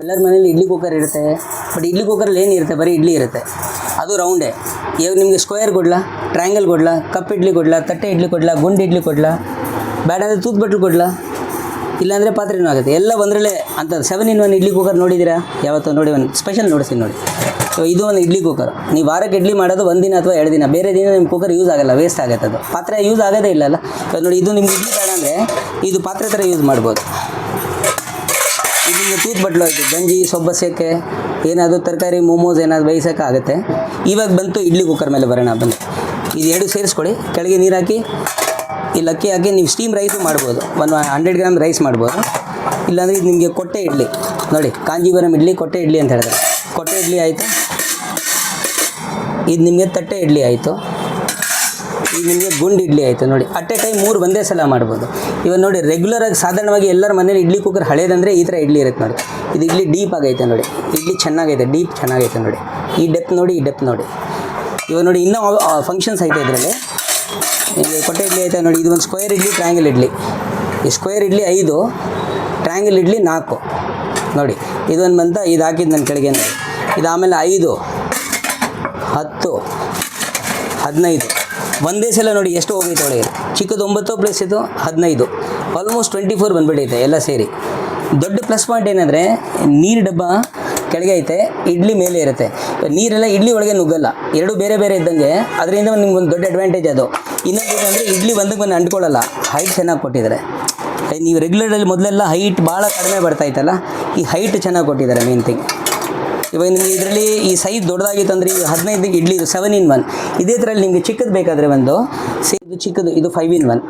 ಎಲ್ಲರ ಮನೇಲಿ ಇಡ್ಲಿ ಕುಕ್ಕರ್ ಇರುತ್ತೆ. ಬಟ್ ಇಡ್ಲಿ ಕುಕ್ಕರಲ್ಲಿ ಏನಿರುತ್ತೆ, ಬರೀ ಇಡ್ಲಿ ಇರುತ್ತೆ. ಅದು ರೌಂಡೇ. ಇವಾಗ ನಿಮಗೆ ಸ್ಕ್ವೇರ್ ಕೊಡ್ಲಾ, ಟ್ರಯಾಂಗಲ್ ಕೊಡ್ಲಾ, ಕಪ್ ಇಡ್ಲಿ ಕೊಡ್ಲಾ, ತಟ್ಟೆ ಇಡ್ಲಿ ಕೊಡ್ಲಾ, ಗುಂಡು ಇಡ್ಲಿ ಕೊಡ್ಲಾ, ಬೇಡ ಅಂದರೆ ತೂತ್ ಬಟ್ಲು ಕೊಡ್ಲಾ, ಇಲ್ಲಾಂದರೆ ಪಾತ್ರೆನೂ ಆಗುತ್ತೆ. ಎಲ್ಲ ಒಂದರಲ್ಲೇ ಅಂತ 7-in-1 ಇಡ್ಲಿ ಕುಕ್ಕರ್ ನೋಡಿದ್ದೀರಾ ಯಾವತ್ತೂ? ನೋಡಿ, ಒಂದು ಸ್ಪೆಷಲ್ ನೋಡಿಸ್ತೀನಿ ನೋಡಿ. ಇದು ಒಂದು ಇಡ್ಲಿ ಕುಕ್ಕರ್. ನೀವು ವಾರಕ್ಕೆ ಇಡ್ಲಿ ಮಾಡೋದು 1 ದಿನ ಅಥವಾ 2 ದಿನ, ಬೇರೆ ದಿನ ನಿಮ್ಮ ಕುಕ್ಕರ್ ಯೂಸ್ ಆಗಲ್ಲ, ವೇಸ್ಟ್ ಆಗುತ್ತೆ. ಅದು ಪಾತ್ರೆ ಯೂಸ್ ಆಗೋದೇ ಇಲ್ಲಲ್ಲ. ಇವಾಗ ನೋಡಿ, ಇದು ನಿಮ್ಗೆ ಇಡ್ಲಿ ಬೇಡ ಅಂದರೆ ಇದು ಪಾತ್ರೆ ಥರ ಯೂಸ್ ಮಾಡ್ಬೋದು. ಇದರಿಂದ ತೂತ್ ಬಟ್ಲು ಆಯಿತು, ಗಂಜಿ ಸೊಬ್ಬಸಕ್ಕೆ ಏನಾದರೂ ತರಕಾರಿ ಮೋಮೋಸ್ ಏನಾದರೂ ಬೇಯಿಸೋಕೆ ಆಗುತ್ತೆ. ಇವಾಗ ಬಂತು ಇಡ್ಲಿ ಕುಕ್ಕರ್ ಮೇಲೆ ಬರೋಣ. ಬನ್ನಿ, ಇದು 2 ಸೇರಿಸ್ಕೊಡಿ. ಕೆಳಗೆ ನೀರು ಹಾಕಿ, ಇಲ್ಲಿ ಅಕ್ಕಿ ಹಾಕಿ ನೀವು ಸ್ಟೀಮ್ ರೈಸು ಮಾಡ್ಬೋದು. 100 ಗ್ರಾಮ್ ರೈಸ್ ಮಾಡ್ಬೋದು. ಇಲ್ಲಾಂದರೆ ಇದು ನಿಮಗೆ ಕೊಟ್ಟೆ ಇಡ್ಲಿ ನೋಡಿ, ಕಾಂಜೀವರಂ ಇಡ್ಲಿ, ಕೊಟ್ಟೆ ಇಡ್ಲಿ ಅಂತ ಹೇಳಿದ್ರೆ ಕೊಟ್ಟೆ ಇಡ್ಲಿ ಆಯಿತು. ಇದು ನಿಮಗೆ ತಟ್ಟೆ ಇಡ್ಲಿ ಆಯಿತು. ಇದು ನಿಮಗೆ ಗುಂಡು ಇಡ್ಲಿ ಆಯಿತು. ನೋಡಿ, ಅಟ್ ಎ ಟೈಮ್ 3 ಒಂದೇ ಸಲ ಮಾಡ್ಬೋದು. ಇವಾಗ ನೋಡಿ, ರೆಗ್ಯುಲರಾಗಿ ಸಾಧಾರಣವಾಗಿ ಎಲ್ಲರ ಮನೇಲಿ ಇಡ್ಲಿ ಕುಕ್ಕರ್ ಹಳೇದಂದರೆ ಈ ಥರ ಇಡ್ಲಿ ಇರುತ್ತೆ ನೋಡಿ. ಇದು ಇಡ್ಲಿ ಡೀಪ್ ಆಗೈತೆ ನೋಡಿ, ಇಡ್ಲಿ ಚೆನ್ನಾಗೈತೆ, ಡೀಪ್ ಚೆನ್ನಾಗೈತೆ ನೋಡಿ. ಈ ಡೆಪ್ತ್ ನೋಡಿ, ಈ ಡೆಪ್ತ್ ನೋಡಿ. ಇವಾಗ ನೋಡಿ, ಇನ್ನೂ ಫಂಕ್ಷನ್ಸ್ ಐತೆ ಇದರಲ್ಲಿ. ಕೊಟ್ಟೆ ಇಡ್ಲಿ ಐತೆ ನೋಡಿ. ಇದು ಒಂದು ಸ್ಕ್ವೇರ್ ಇಡ್ಲಿ, ಟ್ರಯಾಂಗಲ್ ಇಡ್ಲಿ. ಈ ಸ್ಕ್ವೇರ್ ಇಡ್ಲಿ 5, ಟ್ರಯಾಂಗಲ್ ಇಡ್ಲಿ 4 ನೋಡಿ. ಇದೊಂದು ಬಂತ, ಇದು ಹಾಕಿದ್ದು ನನ್ನ ಕೆಳಗೆ ನೋಡಿ. ಇದು ಆಮೇಲೆ 5, 10, 15 ಒಂದೇ ಸಲ ನೋಡಿ ಎಷ್ಟು ಹೋಗೈತೆ ಒಳಗೆ. ಚಿಕ್ಕದು 9 ಪ್ಲಸ್ ಇದು 15, ಆಲ್ಮೋಸ್ಟ್ 24 ಬಂದುಬಿಟ್ಟೈತೆ ಎಲ್ಲ ಸೇರಿ. ದೊಡ್ಡ ಪ್ಲಸ್ ಪಾಯಿಂಟ್ ಏನಂದರೆ ನೀರು ಡಬ್ಬ ಕೆಳಗೆ ಐತೆ, ಇಡ್ಲಿ ಮೇಲೆ ಇರುತ್ತೆ. ನೀರೆಲ್ಲ ಇಡ್ಲಿ ಒಳಗೆ ನುಗ್ಗಲ್ಲ, ಎರಡು ಬೇರೆ ಬೇರೆ ಇದ್ದಂಗೆ. ಅದರಿಂದ ನಿಮ್ಗೊಂದು ದೊಡ್ಡ ಅಡ್ವಾಂಟೇಜ್ ಅದು. ಇನ್ನೊಂದು ಏನಂದರೆ ಇಡ್ಲಿ ಒಂದಕ್ಕೆ ಬಂದು ಅಂಟ್ಕೊಳ್ಳಲ್ಲ, ಹೈಟ್ ಚೆನ್ನಾಗಿ ಕೊಟ್ಟಿದ್ದಾರೆ. ನೀವು ರೆಗ್ಯುಲರಲ್ಲಿ ಮೊದಲೆಲ್ಲ ಹೈಟ್ ಭಾಳ ಕಡಿಮೆ ಬರ್ತಾಯಿತ್ತಲ್ಲ, ಈ ಹೈಟ್ ಚೆನ್ನಾಗಿ ಕೊಟ್ಟಿದ್ದಾರೆ ಮೇನ್ ಥಿಂಗ್. ಇವಾಗ ನಿಮಗೆ ಇದರಲ್ಲಿ ಈ ಸೈಜ್ ದೊಡ್ಡದಾಗಿತ್ತು ಅಂದರೆ ಈಗ 15 ಇಡ್ಲಿ, ಇದು 7-in-1. ಇದೇ ಥರಲ್ಲಿ ನಿಮಗೆ ಚಿಕ್ಕದು ಬೇಕಾದರೆ ಒಂದು ಇದು ಚಿಕ್ಕದು, ಇದು 5-in-1.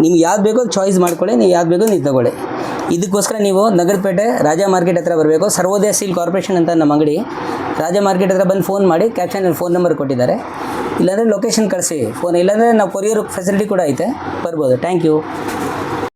ನಿಮ್ಗೆ ಯಾವ್ದು ಬೇಕೋ ಚಾಯ್ಸ್ ಮಾಡ್ಕೊಳ್ಳಿ, ನೀವು ಯಾವ್ದು ಬೇಕೋ ನೀವು ತಗೊಳ್ಳಿ. ಇದಕ್ಕೋಸ್ಕರ ನೀವು ನಗರಪೇಟೆ ರಾಜಾ ಮಾರ್ಕೆಟ್ ಹತ್ರ ಬರಬೇಕು. ಸರ್ವೋದಯ ಸ್ಟೀಲ್ ಕಾರ್ಪೊರೇಷನ್ ಅಂತ ನಮ್ಮ ಅಂಗಡಿ. ರಾಜಾ ಮಾರ್ಕೆಟ್ ಹತ್ರ ಬಂದು ಫೋನ್ ಮಾಡಿ, ಕ್ಯಾಪ್ಷನಲ್ಲಿ ಫೋನ್ ನಂಬರ್ ಕೊಟ್ಟಿದ್ದಾರೆ. ಇಲ್ಲಾಂದರೆ ಲೊಕೇಶನ್ ಕಳಿಸಿ ಫೋನ್, ಇಲ್ಲಾಂದರೆ ನಾವು ಕೊರಿಯರ್ ಫೆಸಿಲಿಟಿ ಕೂಡ ಐತೆ, ಬರ್ಬೋದು. Thank you.